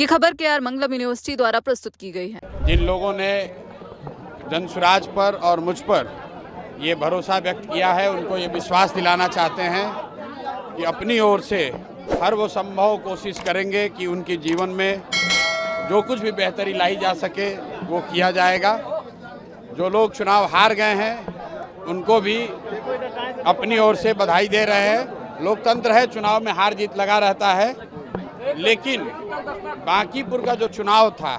ये खबर KR मंगलम university द्वारा प्रस्तुत की गई है। जिन लोगों ने जनसुराज पर और मुझ पर ये भरोसा व्यक्त किया है, उनको ये विश्वास दिलाना चाहते हैं कि अपनी ओर से हर वो संभव कोशिश करेंगे कि उनके जीवन में जो कुछ भी बेहतरी लाई जा सके वो किया जाएगा। जो लोग चुनाव हार गए हैं उनको भी अपनी ओर से बधाई दे रहे हैं। लोकतंत्र है, चुनाव में हार जीत लगा रहता है, लेकिन बांकीपुर का जो चुनाव था,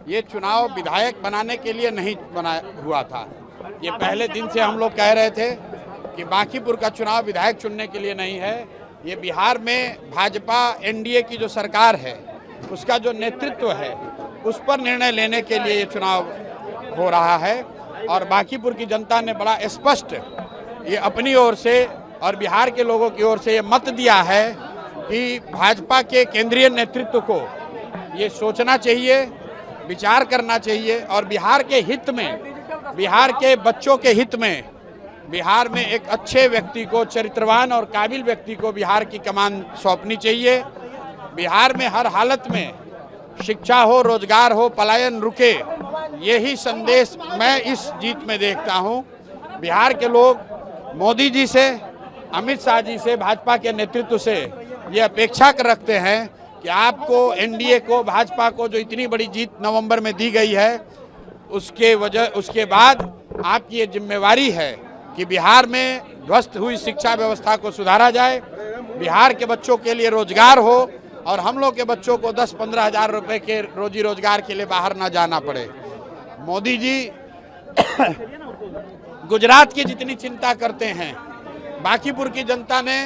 ये चुनाव विधायक बनाने के लिए नहीं बना हुआ था। ये पहले दिन से हम लोग कह रहे थे कि बांकीपुर का चुनाव विधायक चुनने के लिए नहीं है। ये बिहार में भाजपा एनडीए की जो सरकार है, उसका जो नेतृत्व है, उस पर निर्णय लेने के लिए ये चुनाव हो रहा है। और बांकीपुर की जनता ने बड़ा स्पष्ट ये अपनी ओर से और बिहार के लोगों की ओर से ये मत दिया है कि भाजपा के केंद्रीय नेतृत्व को ये सोचना चाहिए, विचार करना चाहिए और बिहार के हित में, बिहार के बच्चों के हित में, बिहार में एक अच्छे व्यक्ति को, चरित्रवान और काबिल व्यक्ति को बिहार की कमान सौंपनी चाहिए। बिहार में हर हालत में शिक्षा हो, रोजगार हो, पलायन रुके, यही संदेश मैं इस जीत में देखता हूँ। बिहार के लोग मोदी जी से, अमित शाह जी से, भाजपा के नेतृत्व से ये अपेक्षा कर रखते हैं कि आपको, एनडीए को, भाजपा को जो इतनी बड़ी जीत नवंबर में दी गई है, उसके बाद आपकी ये जिम्मेवारी है कि बिहार में ध्वस्त हुई शिक्षा व्यवस्था को सुधारा जाए, बिहार के बच्चों के लिए रोजगार हो और हम लोग के बच्चों को 10-15 हज़ार रुपए के रोजी रोजगार के लिए बाहर ना जाना पड़े। मोदी जी गुजरात की जितनी चिंता करते हैं, बांकीपुर की जनता ने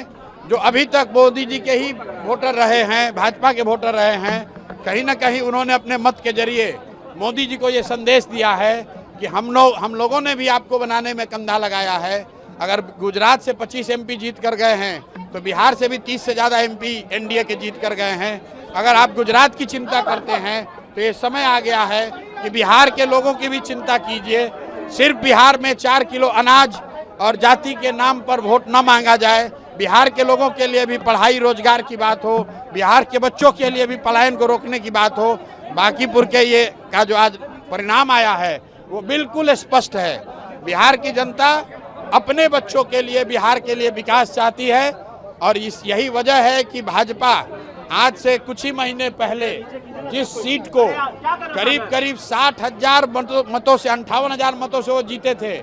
जो अभी तक मोदी जी के ही वोटर रहे हैं, भाजपा के वोटर रहे हैं, कहीं ना कहीं उन्होंने अपने मत के जरिए मोदी जी को ये संदेश दिया है कि हम लोगों ने भी आपको बनाने में कंधा लगाया है। अगर गुजरात से 25 MP जीत कर गए हैं तो बिहार से भी 30 से ज़्यादा MP एनडीए के जीत कर गए हैं। अगर आप गुजरात की चिंता करते हैं तो ये समय आ गया है कि बिहार के लोगों की भी चिंता कीजिए। सिर्फ बिहार में 4 किलो अनाज और जाति के नाम पर वोट न मांगा जाए। बिहार के लोगों के लिए भी पढ़ाई रोजगार की बात हो, बिहार के बच्चों के लिए भी पलायन को रोकने की बात हो। बांकीपुर के ये का जो आज परिणाम आया है वो बिल्कुल स्पष्ट है। बिहार की जनता अपने बच्चों के लिए, बिहार के लिए विकास चाहती है और यही वजह है कि भाजपा आज से कुछ ही महीने पहले जिस सीट को करीब 60,000 मतों से, 58,000 मतों से वो जीते थे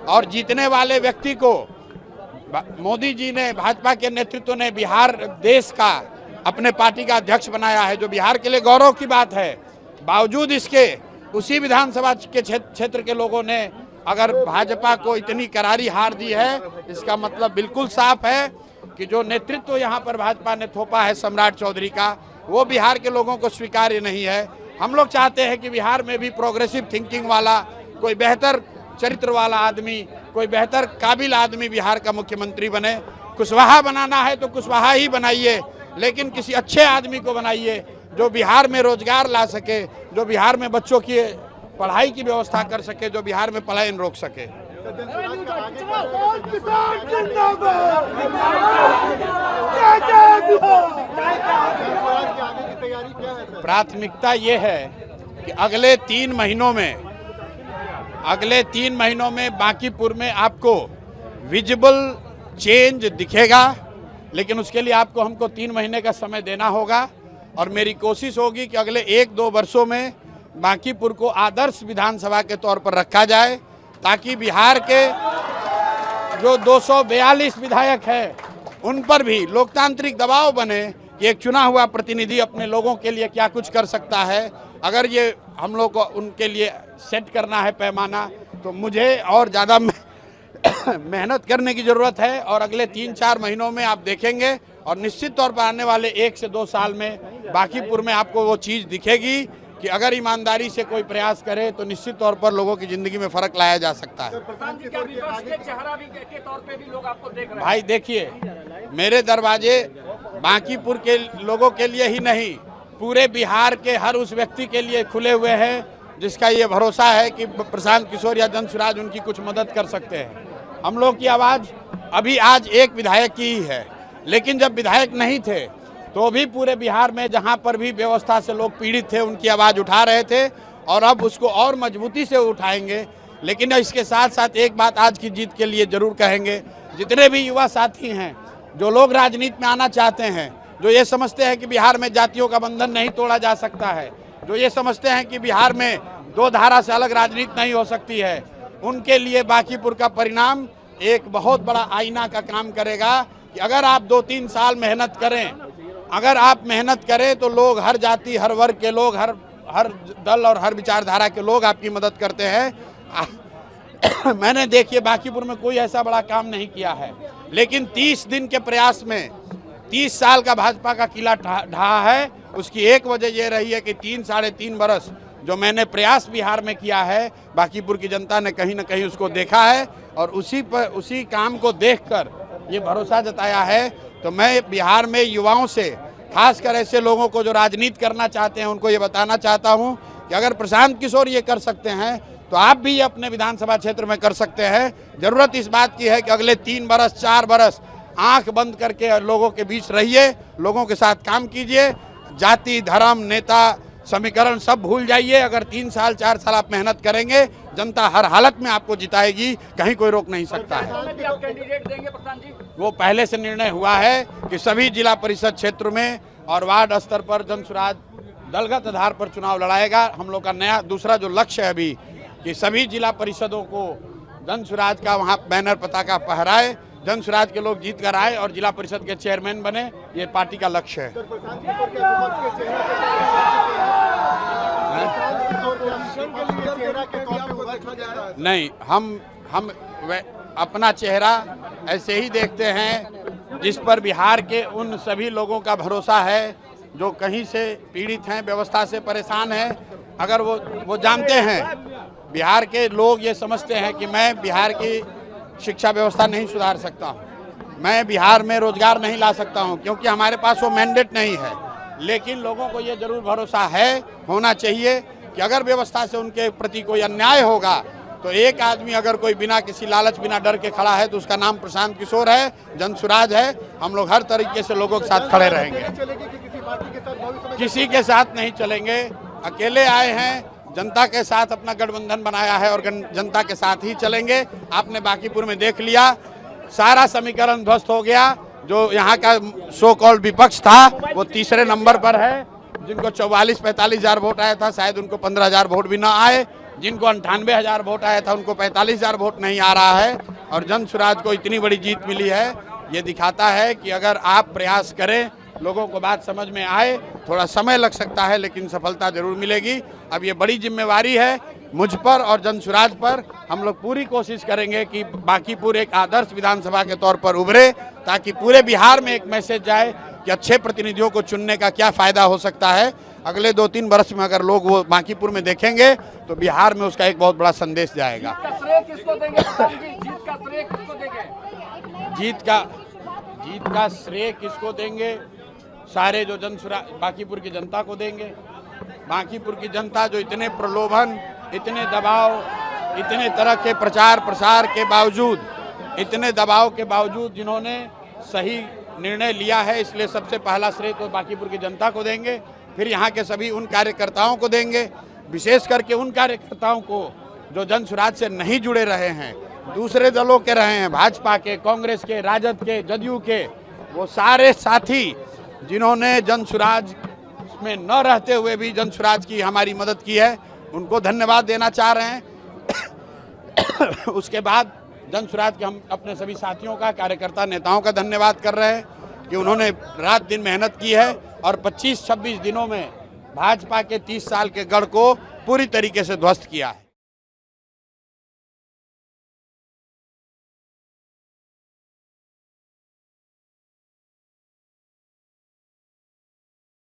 और जीतने वाले व्यक्ति को मोदी जी ने, भाजपा के नेतृत्व ने बिहार देश का अपने पार्टी का अध्यक्ष बनाया है, जो बिहार के लिए गौरव की बात है। बावजूद इसके उसी विधानसभा के क्षेत्र के लोगों ने अगर भाजपा को इतनी करारी हार दी है, इसका मतलब बिल्कुल साफ है कि जो नेतृत्व यहाँ पर भाजपा ने थोपा है सम्राट चौधरी का, वो बिहार के लोगों को स्वीकार्य नहीं है। हम लोग चाहते हैं कि बिहार में भी प्रोग्रेसिव थिंकिंग वाला, कोई बेहतर चरित्र वाला आदमी, कोई बेहतर काबिल आदमी बिहार का मुख्यमंत्री बने। कुशवाहा बनाना है तो कुशवाहा ही बनाइए, लेकिन किसी अच्छे आदमी को बनाइए जो बिहार में रोजगार ला सके, जो बिहार में बच्चों की पढ़ाई की व्यवस्था कर सके, जो बिहार में पलायन रोक सके। प्राथमिकता ये है कि अगले 3 महीनों में बांकीपुर में आपको विजिबल चेंज दिखेगा, लेकिन उसके लिए आपको हमको 3 महीने का समय देना होगा और मेरी कोशिश होगी कि अगले 1-2 वर्षों में बांकीपुर को आदर्श विधानसभा के तौर पर रखा जाए, ताकि बिहार के जो 242 विधायक हैं उन पर भी लोकतांत्रिक दबाव बने कि एक चुना हुआ प्रतिनिधि अपने लोगों के लिए क्या कुछ कर सकता है। अगर ये हम लोग को उनके लिए सेट करना है पैमाना, तो मुझे और ज़्यादा मेहनत करने की ज़रूरत है और अगले 3-4 महीनों में आप देखेंगे और निश्चित तौर पर आने वाले 1 से 2 साल में बांकीपुर में आपको वो चीज़ दिखेगी कि अगर ईमानदारी से कोई प्रयास करे तो निश्चित तौर पर लोगों की ज़िंदगी में फ़र्क लाया जा सकता है। भाई देखिए, मेरे दरवाजे बांकीपुर के लोगों के लिए ही नहीं, पूरे बिहार के हर उस व्यक्ति के लिए खुले हुए हैं जिसका ये भरोसा है कि प्रशांत किशोर या जनसुराज उनकी कुछ मदद कर सकते हैं। हम लोग की आवाज़ अभी आज एक विधायक की ही है, लेकिन जब विधायक नहीं थे तो भी पूरे बिहार में जहां पर भी व्यवस्था से लोग पीड़ित थे उनकी आवाज़ उठा रहे थे और अब उसको और मजबूती से उठाएंगे। लेकिन इसके साथ साथ एक बात आज की जीत के लिए जरूर कहेंगे, जितने भी युवा साथी हैं जो लोग राजनीति में आना चाहते हैं, जो ये समझते हैं कि बिहार में जातियों का बंधन नहीं तोड़ा जा सकता है, जो ये समझते हैं कि बिहार में दो धारा से अलग राजनीति नहीं हो सकती है, उनके लिए बांकीपुर का परिणाम एक बहुत बड़ा आईना का काम करेगा कि अगर आप 2-3 साल मेहनत करें, अगर आप मेहनत करें तो लोग, हर जाति, हर वर्ग के लोग, हर दल और हर विचारधारा के लोग आपकी मदद करते हैं। मैंने देखिए बांकीपुर में कोई ऐसा बड़ा काम नहीं किया है, लेकिन 30 दिन के प्रयास में 30 साल का भाजपा का किला ढहा है। उसकी एक वजह ये रही है कि 3-3.5 बरस जो मैंने प्रयास बिहार में किया है, बांकीपुर की जनता ने कहीं ना कहीं उसको देखा है और उसी काम को देखकर ये भरोसा जताया है। तो मैं बिहार में युवाओं से, खासकर ऐसे लोगों को जो राजनीति करना चाहते हैं, उनको ये बताना चाहता हूँ कि अगर प्रशांत किशोर ये कर सकते हैं तो आप भी अपने विधानसभा क्षेत्र में कर सकते हैं। जरूरत इस बात की है कि अगले 3 बरस 4 बरस आंख बंद करके लोगों के बीच रहिए, लोगों के साथ काम कीजिए, जाति, धर्म, नेता, समीकरण सब भूल जाइए। अगर 3 साल 4 साल आप मेहनत करेंगे, जनता हर हालत में आपको जिताएगी, कहीं कोई रोक नहीं सकता है। वो पहले से निर्णय हुआ है कि सभी जिला परिषद क्षेत्र में और वार्ड स्तर पर जनसुराज दलगत आधार पर चुनाव लड़ाएगा। हम लोग का नया दूसरा जो लक्ष्य है अभी कि सभी जिला परिषदों को जनसुराज का वहाँ बैनर पताका फहराए, जनसुराज के लोग जीत कर आए और जिला परिषद के चेयरमैन बने, ये पार्टी का लक्ष्य है। नहीं, हम अपना चेहरा ऐसे ही देखते हैं जिस पर बिहार के उन सभी लोगों का भरोसा है जो कहीं से पीड़ित हैं, व्यवस्था से परेशान हैं। अगर वो जानते हैं, बिहार के लोग ये समझते हैं कि मैं बिहार की शिक्षा व्यवस्था नहीं सुधार सकता हूँ, मैं बिहार में रोजगार नहीं ला सकता हूँ, क्योंकि हमारे पास वो मैंडेट नहीं है। लेकिन लोगों को ये जरूर भरोसा है, होना चाहिए कि अगर व्यवस्था से उनके प्रति कोई अन्याय होगा तो एक आदमी अगर कोई बिना किसी लालच, बिना डर के खड़ा है तो उसका नाम प्रशांत किशोर है, जनसुराज है। हम लोग हर तरीके से लोगों के साथ खड़े रहेंगे, किसी के साथ नहीं चलेंगे। अकेले आए हैं, जनता के साथ अपना गठबंधन बनाया है और जनता के साथ ही चलेंगे। आपने बांकीपुर में देख लिया, सारा समीकरण ध्वस्त हो गया। जो यहाँ का सो कॉल्ड विपक्ष था वो तीसरे नंबर पर है। जिनको 44-45 हज़ार वोट आया था, शायद उनको 15 हज़ार वोट भी ना आए। जिनको 98 हज़ार वोट आया था, उनको 45 हज़ार वोट नहीं आ रहा है। और जनसुराज को इतनी बड़ी जीत मिली है। ये दिखाता है कि अगर आप प्रयास करें, लोगों को बात समझ में आए, थोड़ा समय लग सकता है लेकिन सफलता जरूर मिलेगी। अब ये बड़ी जिम्मेवारी है मुझ पर और जनसुराज पर। हम लोग पूरी कोशिश करेंगे कि बांकीपुर एक आदर्श विधानसभा के तौर पर उभरे, ताकि पूरे बिहार में एक मैसेज जाए कि अच्छे प्रतिनिधियों को चुनने का क्या फ़ायदा हो सकता है। अगले 2-3 वर्ष में अगर लोग वो बांकीपुर में देखेंगे तो बिहार में उसका एक बहुत बड़ा संदेश जाएगा। जीत का श्रेय किसको देंगे? सारे जो जनसुराज बांकीपुर की जनता को देंगे। बांकीपुर की जनता जो इतने प्रलोभन, इतने दबाव, इतने तरह के प्रचार प्रसार के बावजूद, इतने दबाव के बावजूद जिन्होंने सही निर्णय लिया है, इसलिए सबसे पहला श्रेय तो बांकीपुर की जनता को देंगे। फिर यहाँ के सभी उन कार्यकर्ताओं को देंगे, विशेष करके उन कार्यकर्ताओं को जो जनसुराज से नहीं जुड़े रहे हैं, दूसरे दलों के रहे हैं, भाजपा के, कांग्रेस के, राजद के, जदयू के, वो सारे साथी जिन्होंने जनसुराज में न रहते हुए भी जनसुराज की हमारी मदद की है, उनको धन्यवाद देना चाह रहे हैं। उसके बाद जनसुराज के हम अपने सभी साथियों का, कार्यकर्ता नेताओं का धन्यवाद कर रहे हैं कि उन्होंने रात दिन मेहनत की है और 25-26 दिनों में भाजपा के 30 साल के गढ़ को पूरी तरीके से ध्वस्त किया है।